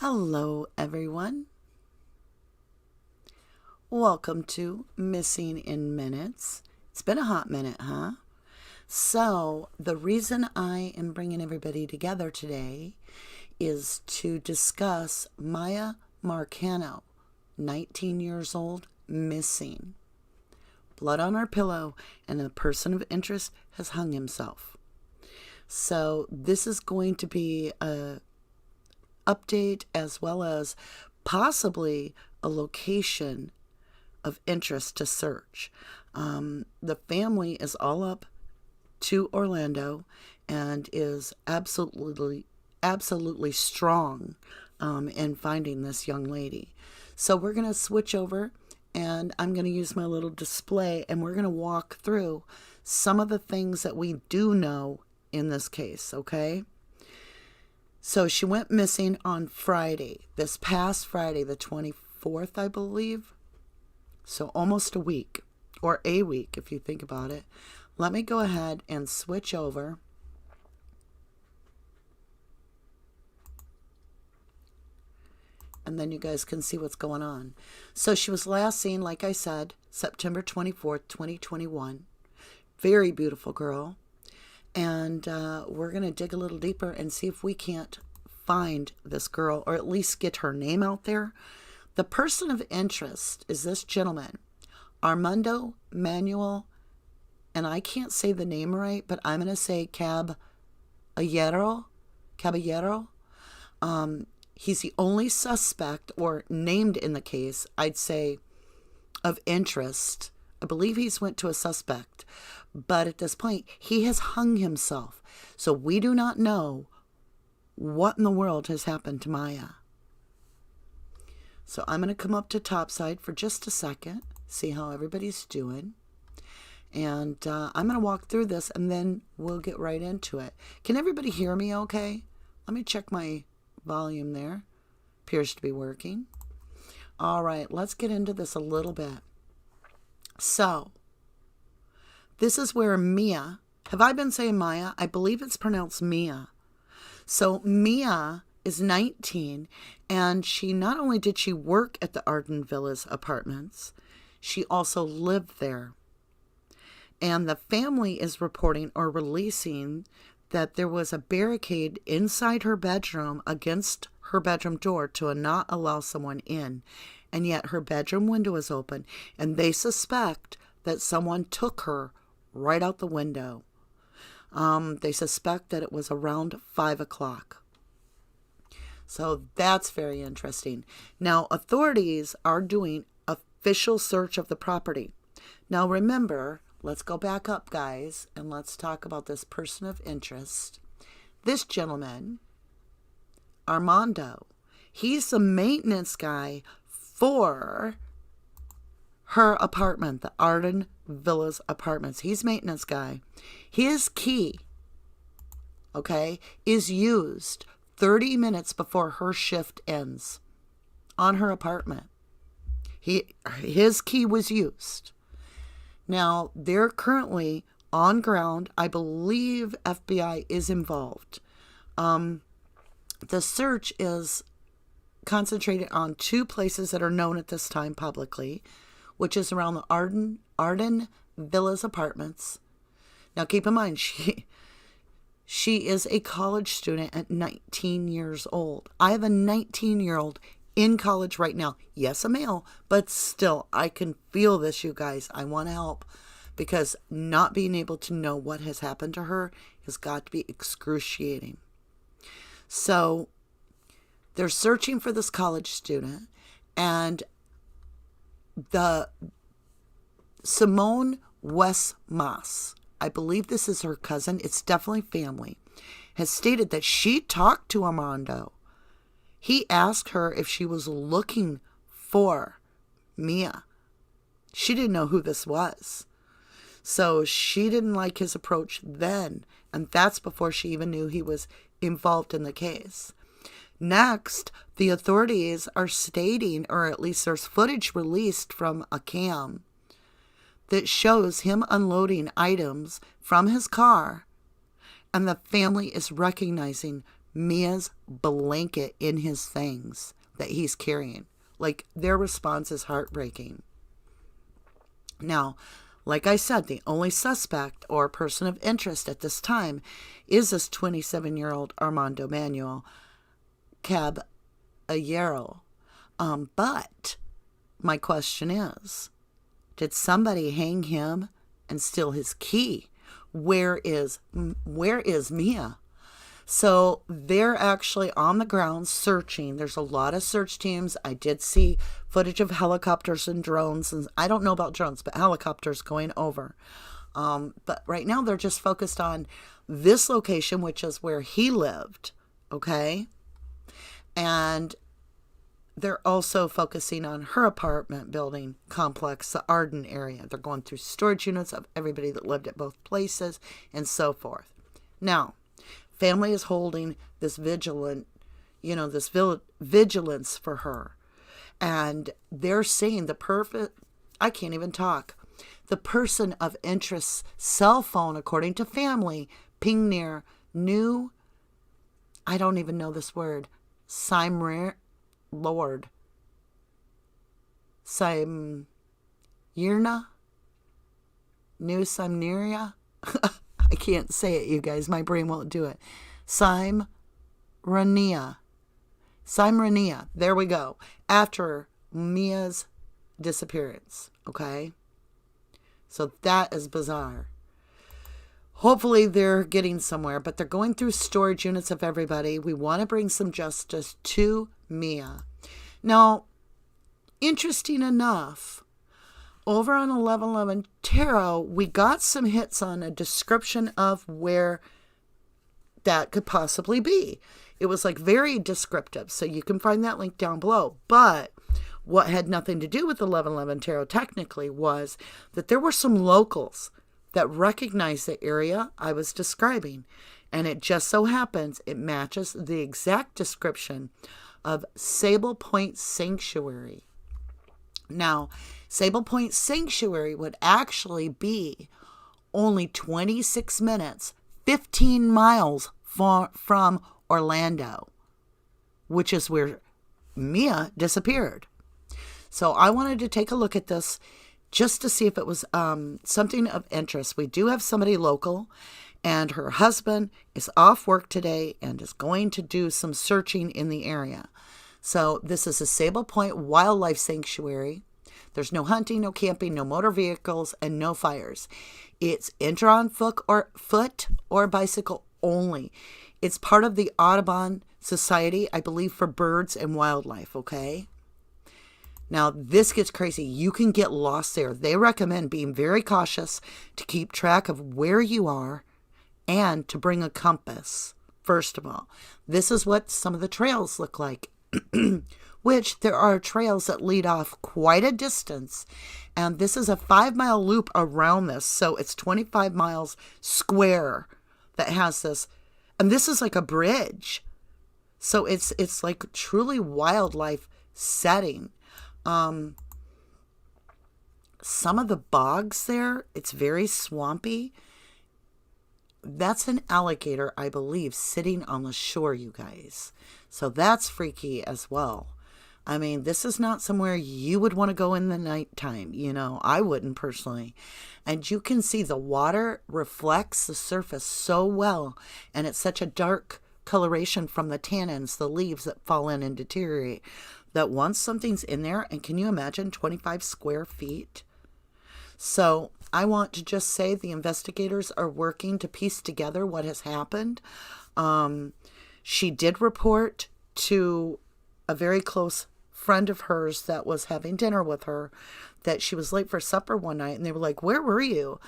Hello, everyone. Welcome to Missing in Minutes. It's been a hot minute, huh? So, the reason I am bringing everybody together today is to discuss Miya Marcano, 19 years old, missing. Blood on her pillow, and a person of interest has hung himself. So, this is going to be a update as well as possibly a location of interest to search. The family is all up to Orlando and is absolutely strong in finding this young lady. So we're going to switch over and I'm going to use my little display and we're going to walk through some of the things that we do know in this case, okay? So she went missing on Friday, this past Friday, the 24th, I believe. So almost a week, or a week if you think about it. Let me go ahead and switch over. And then you guys can see what's going on. So she was last seen, like I said, September 24th, 2021. Very beautiful girl. And we're going to dig a little deeper and see if we can't find this girl or at least get her name out there. The person of interest is this gentleman, Armando Manuel, and I can't say the name right, but I'm going to say Caballero. He's the only suspect or named in the case, I'd say, of interest. I believe he's went to a suspect. But at this point, he has hung himself. So we do not know what in the world has happened to Miya. So I'm going to come up to topside for just a second, see how everybody's doing. And I'm going to walk through this and then we'll get right into it. Can everybody hear me okay? Let me check my volume there. Appears to be working. All right, let's get into this a little bit. So, this is where Miya, have I been saying Miya? I believe it's pronounced Miya. So Miya is 19 and she not only did she work at the Arden Villas apartments, she also lived there. And the family is reporting or releasing that there was a barricade inside her bedroom against her bedroom door to not allow someone in. And yet her bedroom window is open and they suspect that someone took her right out the window. They suspect that it was around 5 o'clock. So that's very interesting. Now, authorities are doing official search of the property. Now, remember, let's go back up, guys, and let's talk about this person of interest. This gentleman, Armando, he's the maintenance guy for her apartment, the Arden Villas apartments. He's maintenance guy. His key, okay, is used 30 minutes before her shift ends on her apartment. His key was used. Now, they're currently on ground. I believe FBI is involved. The search is concentrated on 2 places that are known at this time publicly, which is around the Arden Villas apartments. Now, keep in mind, she is a college student at 19 years old. I have a 19-year-old in college right now. Yes, a male, but still, I can feel this, you guys. I want to help because not being able to know what has happened to her has got to be excruciating. So, they're searching for this college student, and the Simone West-Moss, I believe this is her cousin, it's definitely family, has stated that she talked to Armando. He asked her if she was looking for Miya. She didn't know who this was. So she didn't like his approach then, and that's before she even knew he was involved in the case. Next, the authorities are stating, or at least there's footage released from a cam that shows him unloading items from his car, and the family is recognizing Mia's blanket in his things that he's carrying. Like, their response is heartbreaking. Now, like I said, the only suspect or person of interest at this time is this 27-year-old Armando Manuel Caballero. But my question is, did somebody hang him and steal his key? Where is Miya? So they're actually on the ground searching. There's a lot of search teams. I did see footage of helicopters and drones. And I don't know about drones, but helicopters going over. But right now they're just focused on this location, which is where he lived. Okay. And they're also focusing on her apartment building complex, the Arden area. They're going through storage units of everybody that lived at both places and so forth. Now, family is holding this vigilance for her. And they're saying I can't even talk. The person of interest's cell phone, according to family, pinged near I don't even know this word, Simyerna? New Simyerna? I can't say it, you guys. My brain won't do it. Simyerna. There we go. After Mia's disappearance. Okay? So that is bizarre. Hopefully they're getting somewhere, but they're going through storage units of everybody. We want to bring some justice to Miya. Now, interesting enough, over on 1111 Tarot, we got some hits on a description of where that could possibly be. It was like very descriptive, so you can find that link down below. But what had nothing to do with 1111 Tarot technically was that there were some locals that recognized the area I was describing. And it just so happens it matches the exact description of Sable Point Sanctuary. Now, Sable Point Sanctuary would actually be only 26 minutes, 15 miles from Orlando, which is where Miya disappeared. So I wanted to take a look at this just to see if it was something of interest. We do have somebody local, and her husband is off work today and is going to do some searching in the area. So this is a Sable Point Wildlife Sanctuary. There's no hunting, no camping, no motor vehicles, and no fires. It's enter on foot or bicycle only. It's part of the Audubon Society, I believe, for birds and wildlife, okay? Now, this gets crazy. You can get lost there. They recommend being very cautious to keep track of where you are and to bring a compass, first of all. This is what some of the trails look like, which there are trails that lead off quite a distance. And this is a 5-mile loop around this. So it's 25 miles square that has this. And this is like a bridge. So it's like truly wildlife setting. Some of the bogs there, it's very swampy. That's an alligator, I believe, sitting on the shore, you guys. So that's freaky as well. I mean, this is not somewhere you would want to go in the nighttime. You know, I wouldn't personally. And you can see the water reflects the surface so well. And it's such a dark coloration from the tannins, the leaves that fall in and deteriorate, that once something's in there, and can you imagine 25 square feet? So I want to just say the investigators are working to piece together what has happened. She did report to a very close friend of hers that was having dinner with her that she was late for supper one night, and they were like, "Where were you?"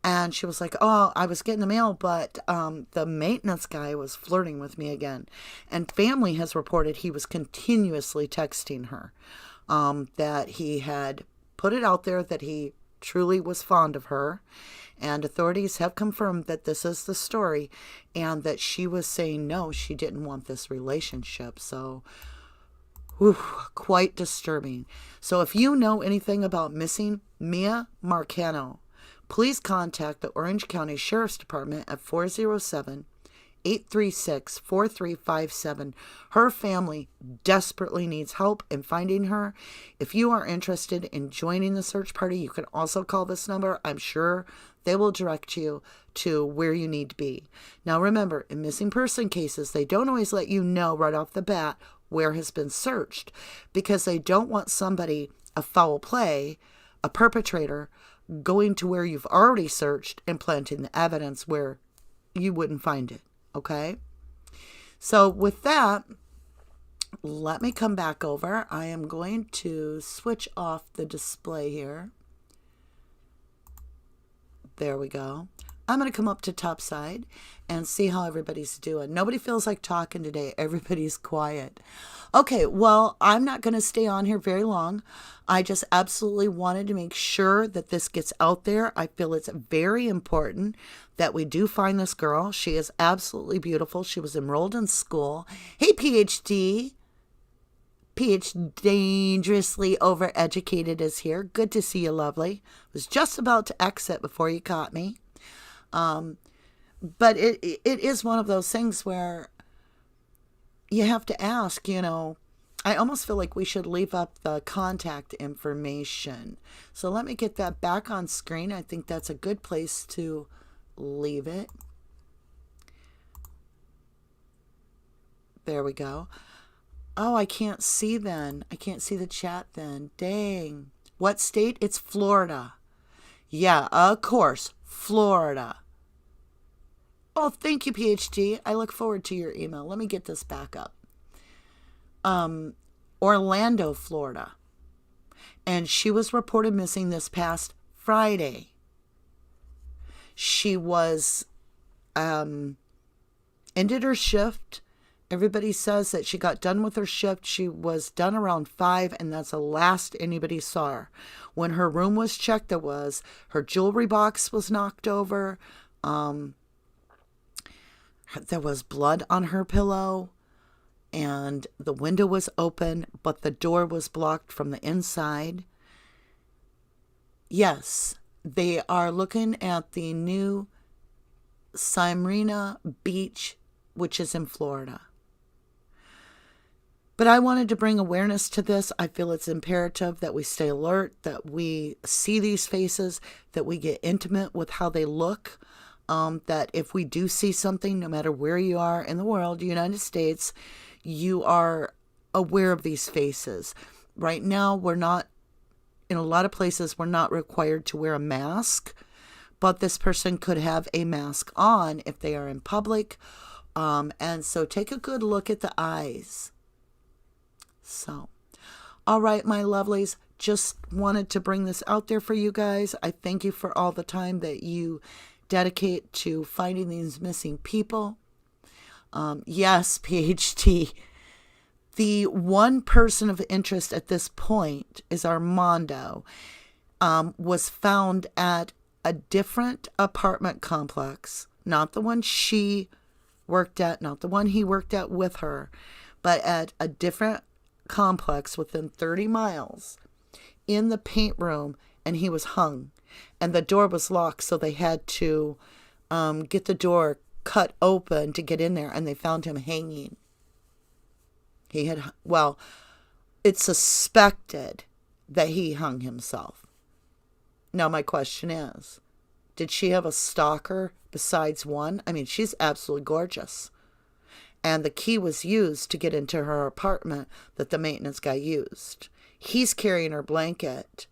And she was like, "Oh, I was getting the mail, but the maintenance guy was flirting with me again." And family has reported he was continuously texting her, that he had put it out there that he truly was fond of her. And authorities have confirmed that this is the story, and that she was saying no, she didn't want this relationship. So, quite disturbing. So if you know anything about missing Miya Marcano, please contact the Orange County Sheriff's Department at 836-4357. Her family desperately needs help in finding her. If you are interested in joining the search party, you can also call this number. I'm sure they will direct you to where you need to be. Now remember, in missing person cases, they don't always let you know right off the bat where has been searched, because they don't want somebody, a foul play, a perpetrator, going to where you've already searched and planting the evidence where you wouldn't find it. Okay? So with that, let me come back over. I am going to switch off the display here. There we go. I'm going to come up to top side and see how everybody's doing. Nobody feels like talking today. Everybody's quiet. Okay, well, I'm not going to stay on here very long. I just absolutely wanted to make sure that this gets out there. I feel it's very important that we do find this girl. She is absolutely beautiful. She was enrolled in school. Hey, PhD. Dangerously Overeducated is here. Good to see you, lovely. Was just about to exit before you caught me. But it is one of those things where you have to ask, you know, I almost feel like we should leave up the contact information. So let me get that back on screen. I think that's a good place to leave it. There we go. Oh, I can't see then. I can't see the chat then. Dang. What state? It's Florida. Yeah, of course. Florida. Oh, thank you, PhD. I look forward to your email. Let me get this back up. Orlando, Florida. And she was reported missing this past Friday. She was ended her shift. Everybody says that she got done with her shift. She was done around 5, and that's the last anybody saw her. When her room was checked, her jewelry box was knocked over. There was blood on her pillow, and the window was open, but the door was blocked from the inside. Yes, they are looking at the new Smyrna Beach, which is in Florida. But I wanted to bring awareness to this. I feel it's imperative that we stay alert, that we see these faces, that we get intimate with how they look, that if we do see something, no matter where you are in the world, United States, you are aware of these faces. Right now, in a lot of places, we're not required to wear a mask, but this person could have a mask on if they are in public. And so take a good look at the eyes. So, all right, my lovelies, just wanted to bring this out there for you guys. I thank you for all the time that you dedicate to finding these missing people. Yes, PhD. The one person of interest at this point is Armando. Was found at a different apartment complex, not the one she worked at, not the one he worked at with her, but at a different complex within 30 miles in the paint room, and he was hung, and the door was locked, so they had to get the door cut open to get in there, and they found him hanging. It's suspected that he hung himself. Now my question is, did she have a stalker besides one? I mean, she's absolutely gorgeous. And the key was used to get into her apartment that the maintenance guy used. He's carrying her blanket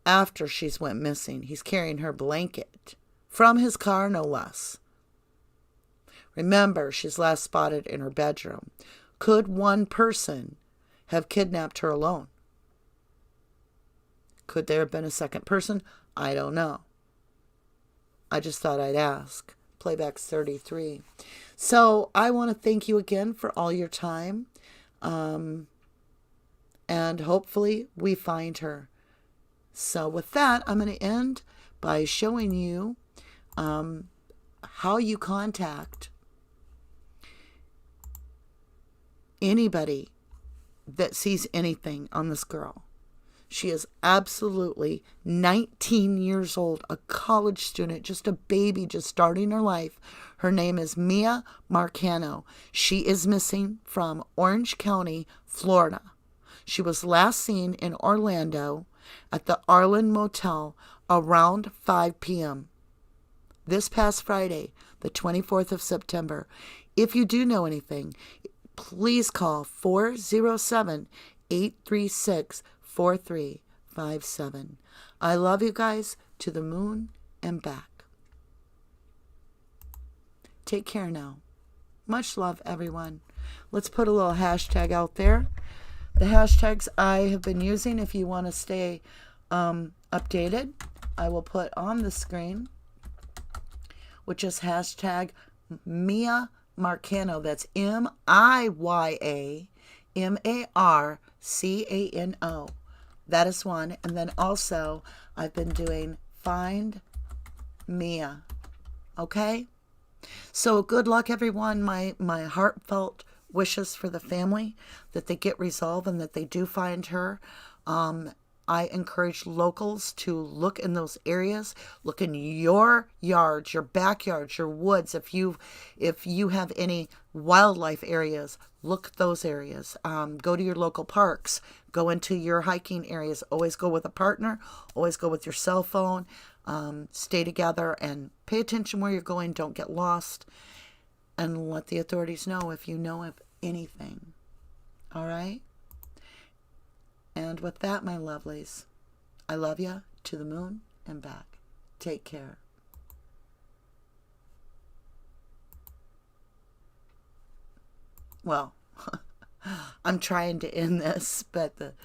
after she's went missing. He's carrying her blanket from his car, no less. Remember, she's last spotted in her bedroom. Could one person have kidnapped her alone? Could there have been a second person? I don't know. I just thought I'd ask. Playback's 33. So I want to thank you again for all your time. And hopefully we find her. So with that, I'm going to end by showing you how you contact anybody that sees anything on this girl. She is absolutely 19 years old, a college student, just a baby, just starting her life. Her name is Miya Marcano. She is missing from Orange County, Florida. She was last seen in Orlando at the Arlen Motel around 5 p.m. this past Friday, the 24th of September. If you do know anything, please call 407-836-4357. I love you guys to the moon and back. Take care now. Much love, everyone. Let's put a little hashtag out there. The hashtags I have been using, if you want to stay updated, I will put on the screen, which is hashtag Miya Marcano. That's MIYA MARCANO. That is one. And then also, I've been doing Find Miya. Okay? So good luck, everyone. My heartfelt wishes for the family, that they get resolved and that they do find her. I encourage locals to look in those areas, look in your yards, your backyards, your woods. If you have any wildlife areas, look at those areas. Go to your local parks, go into your hiking areas. Always go with a partner, always go with your cell phone. Stay together and pay attention where you're going. Don't get lost, and let the authorities know if you know of anything. All right? And with that, my lovelies, I love you to the moon and back. Take care. Well, I'm trying to end this, but the